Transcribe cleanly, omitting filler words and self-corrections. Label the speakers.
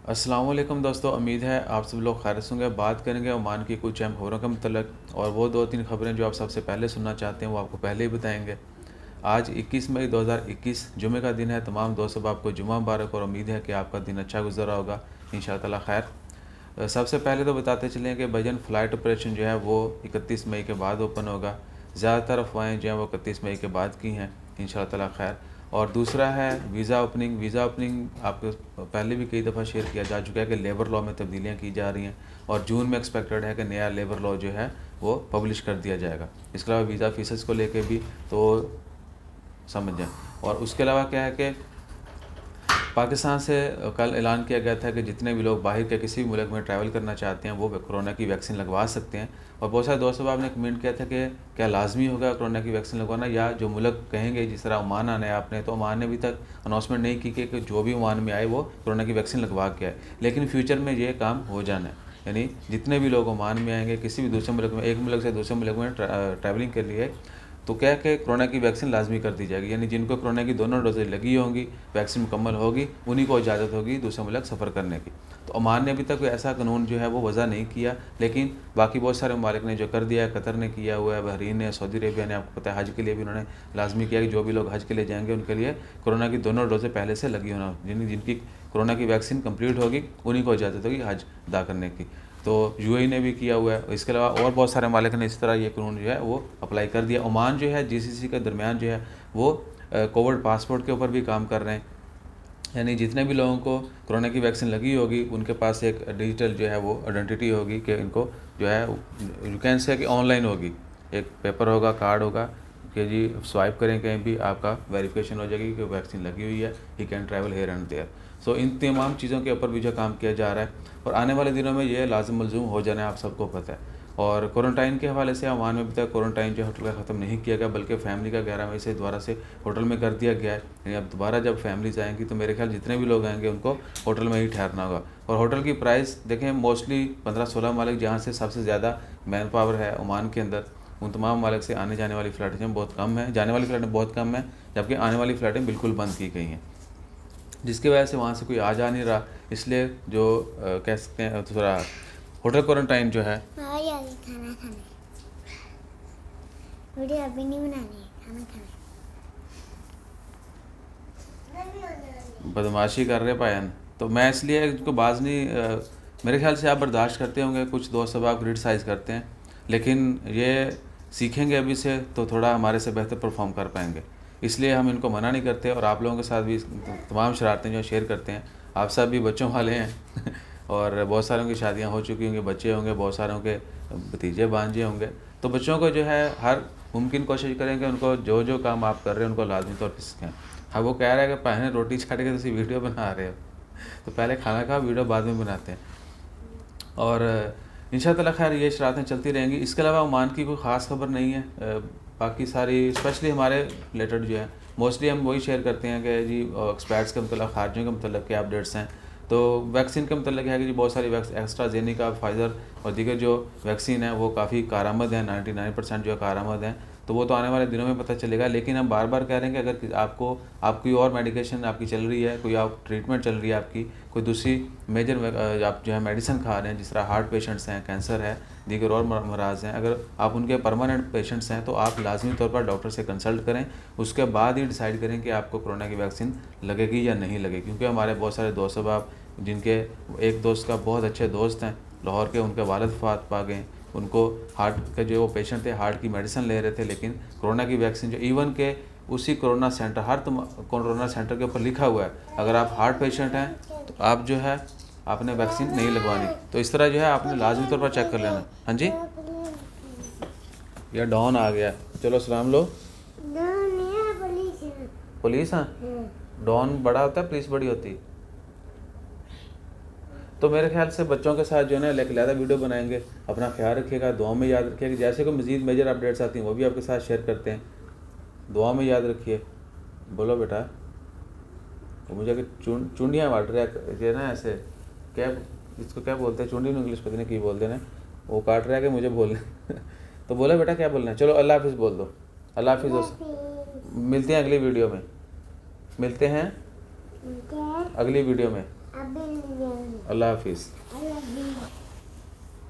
Speaker 1: अस्सलाम वालेकुम दोस्तों, उम्मीद है आप सब लोग खैरियत से होंगे। बात करेंगे ओमान की कुछ अहम खबरों के मतलब, और वो 2-3 खबरें जो आप सबसे पहले सुनना चाहते हैं वो आपको पहले ही बताएंगे। आज 21 मई 2021 जुमे का दिन है। तमाम दोस्तों को आपको जुमा मुबारक, और उम्मीद है कि आपका दिन अच्छा गुजर रहा होगा इंशाअल्लाह खैर। सबसे पहले तो बताते चलें कि भजन फ़्लाइट ऑपरेशन जो है वो 31 मई के बाद ओपन होगा। ज़्यादातर अफवाहें जो हैं वो 31 मई के बाद की हैं इंशाअल्लाह खैर। और दूसरा है वीज़ा ओपनिंग आपको पहले भी कई दफ़ा शेयर किया जा चुका है कि लेबर लॉ में तब्दीलियाँ की जा रही हैं, और जून में एक्सपेक्टेड है कि नया लेबर लॉ जो है वो पब्लिश कर दिया जाएगा। इसके अलावा वीज़ा फ़ीस को लेके भी तो समझ जाएं। और उसके अलावा क्या है कि पाकिस्तान से कल ऐलान किया गया था कि जितने भी लोग बाहर के किसी भी मुल्क में ट्रैवल करना चाहते हैं वो कोरोना की वैक्सीन लगवा सकते हैं। और बहुत सारे दोस्तों आपने कमेंट किया था कि क्या लाजमी होगा कोरोना की वैक्सीन लगवाना, या जो मुल्क कहेंगे, जिस तरह ओमान आना है आपने, तो ओमान ने अभी तक अनाउंसमेंट नहीं की कि जो भी ओमान में आए वो कोरोना की वैक्सीन लगवा के आए। लेकिन फ्यूचर में ये काम हो जाना है, यानी जितने भी लोग ओमान में आएंगे किसी भी दूसरे मुल्क में, एक मुल्क से दूसरे मुल्क में ट्रैवलिंग के लिए, तो क्या कि कोरोना की वैक्सीन लाजमी कर दी जाएगी। यानी जिनको कोरोना की दोनों डोजेज लगी होंगी, वैक्सीन मुकम्मल होगी, उन्हीं को इजाज़त होगी दूसरे मुल्क सफ़र करने की। तो ओमान ने अभी तक कोई ऐसा कानून जो है वो वज़ा नहीं किया, लेकिन बाकी बहुत सारे ममालिक ने जो कर दिया है। कतर ने किया हुआ है, बहरीन ने, सऊदी अरेबिया ने, आपको पता है हज के लिए भी उन्होंने लाजमी किया कि जो भी लोग हज के लिए जाएंगे उनके लिए कोरोना की दोनों डोजें पहले से लगी होना, जिनकी कोरोना की वैक्सीन कंप्लीट होगी उन्हीं को इजाज़त होगी हज अदा करने की। तो यूएई ने भी किया हुआ है। इसके अलावा और बहुत सारे मालिक ने इस तरह ये कानून जो है वो अप्लाई कर दिया। ओमान जो है जीसीसी के दरमियान जो है वो कोविड पासपोर्ट के ऊपर भी काम कर रहे हैं। यानी जितने भी लोगों को कोरोना की वैक्सीन लगी होगी उनके पास एक डिजिटल जो है वो आइडेंटिटी होगी कि इनको जो है यू कैन से कि ऑनलाइन होगी, एक पेपर होगा, कार्ड होगा कि जी स्वाइप करें कहीं भी आपका वेरिफिकेशन हो जाएगी कि वैक्सीन लगी हुई है, he can travel here and there. So इन तमाम चीज़ों के ऊपर भी जो काम किया जा रहा है, और आने वाले दिनों में ये लाजिम मलजूम हो जाना है, आप सबको पता है। और क्वारंटाइन के हवाले से ओमान में अभी तक क्वारंटाइन जो होटल का ख़त्म नहीं किया गया, बल्कि फैमिली का 11 मई से दोबारा से होटल में कर दिया गया है। यानी अब दोबारा जब फैमिलीज आएंगी तो मेरे ख्याल जितने भी लोग आएंगे उनको होटल में ही ठहरना होगा। और होटल की प्राइस देखें, मोस्टली 15-16 मालिक जहाँ से सबसे ज़्यादा मैन पावर है ओमान के अंदर, उन तमाम मालिक से आने जाने वाली फ़्लाइटें बहुत कम हैं, जाने वाली फ़्लाइटें बहुत कम हैं, जबकि आने वाली फ़्लाइटें बिल्कुल बंद की गई हैं, जिसकी वजह से वहाँ से कोई आ जा नहीं रहा। इसलिए जो कह सकते हैं थोड़ा होटल क्वारंटाइन जो है,
Speaker 2: खाना खाना वीडियो अभी नहीं बनानी है, खाना खाना
Speaker 1: बदमाशी कर रहे पायन। तो मैं इसलिए इनको बाज नहीं मेरे ख्याल से आप बर्दाश्त करते होंगे, कुछ दोस्त अब आप क्रिटिसाइज़ करते हैं, लेकिन ये सीखेंगे अभी से तो थोड़ा हमारे से बेहतर परफॉर्म कर पाएंगे। इसलिए हम इनको मना नहीं करते, और आप लोगों के साथ भी तमाम शरारतें जो शेयर करते हैं। आप सब भी बच्चों वाले हैं और बहुत सारों की शादियां हो चुकी होंगी, बच्चे होंगे, बहुत सारों के भतीजे भांजे होंगे। तो बच्चों को जो है हर मुमकिन कोशिश करें कि उनको जो जो काम आप कर रहे हैं उनको लाजमी तौर पर सीखें। हाँ, वो कह रहा है कि पहले रोटी छाट के तुम वीडियो बना रहे हो, तो पहले खाना खाओ, वीडियो बाद में बनाते हैं। और इंशाअल्लाह खैर ये शरारतें चलती रहेंगी। इसके अलावा ओमान की कोई ख़ास खबर नहीं है। बाकी सारी स्पेशली हमारे रिलेटेड जो है मोस्टली हम वही शेयर करते हैं कि जी एक्सपर्ट्स के मतलब, खारजियों के मतलब क्या अपडेट्स हैं। तो वैक्सीन के मतलब है कि जी बहुत सारी एस्ट्राजेनेका, फाइज़र और दीगर जो वैक्सीन है वो काफ़ी कारआमद हैं, 99% जो है कारआमद हैं। तो वो तो आने वाले दिनों में पता चलेगा। लेकिन हम बार बार कह रहे हैं कि अगर आपकी और मेडिकेशन आपकी चल रही है, कोई आप ट्रीटमेंट चल रही है आपकी, कोई दूसरी मेजर आप जो है मेडिसिन खा रहे हैं, जिस तरह हार्ट पेशेंट्स हैं, कैंसर है, दीगर और मराज हैं, अगर आप उनके परमानेंट पेशेंट्स हैं तो आप लाजमी तौर पर डॉक्टर से कंसल्ट करें। उसके बाद ही डिसाइड करें कि आपको कोरोना की वैक्सीन लगेगी या नहीं लगेगी। क्योंकि हमारे बहुत सारे दोस्त अब जिनके एक दोस्त का बहुत अच्छे दोस्त हैं लाहौर के, उनके वालिद वफ़ात पा गए। उनको हार्ट के जो वो पेशेंट थे, हार्ट की मेडिसिन ले रहे थे, लेकिन कोरोना की वैक्सीन जो इवन के उसी कोरोना सेंटर, हर कोरोना सेंटर के ऊपर लिखा हुआ है अगर आप हार्ट पेशेंट हैं तो आप जो है आपने वैक्सीन नहीं लगवानी। तो इस तरह जो है आपने लाजमी तौर पर चेक कर लेना। हाँ जी, यह डॉन आ गया, चलो सलाम लो। पुलिस? हाँ, डॉन बड़ा होता है, पुलिस बड़ी होती। तो मेरे ख्याल से बच्चों के साथ जो है ना लिहाजा वीडियो बनाएंगे। अपना ख्याल रखिएगा, दुआ में याद रखिएगा। जैसे कोई मज़ीद मेजर अपडेट्स आती हैं वो भी आपके साथ शेयर करते हैं, दुआ में याद रखिए। बोलो बेटा, वो मुझे चूंडियाँ बांट रहा है ना, ऐसे क्या इसको क्या बोलते हैं, चूंडी में इंग्लिश पता नहीं क्या बोलते हैं, वो काट रहा है कि मुझे बोलने तो बोला बेटा क्या बोलना है, चलो अल्लाह हाफिज़ बोल दो। अल्लाह हाफिज़ दोस्त, मिलते हैं अगली वीडियो में, मिलते हैं अगली वीडियो में। अल्लाह हाफिज़।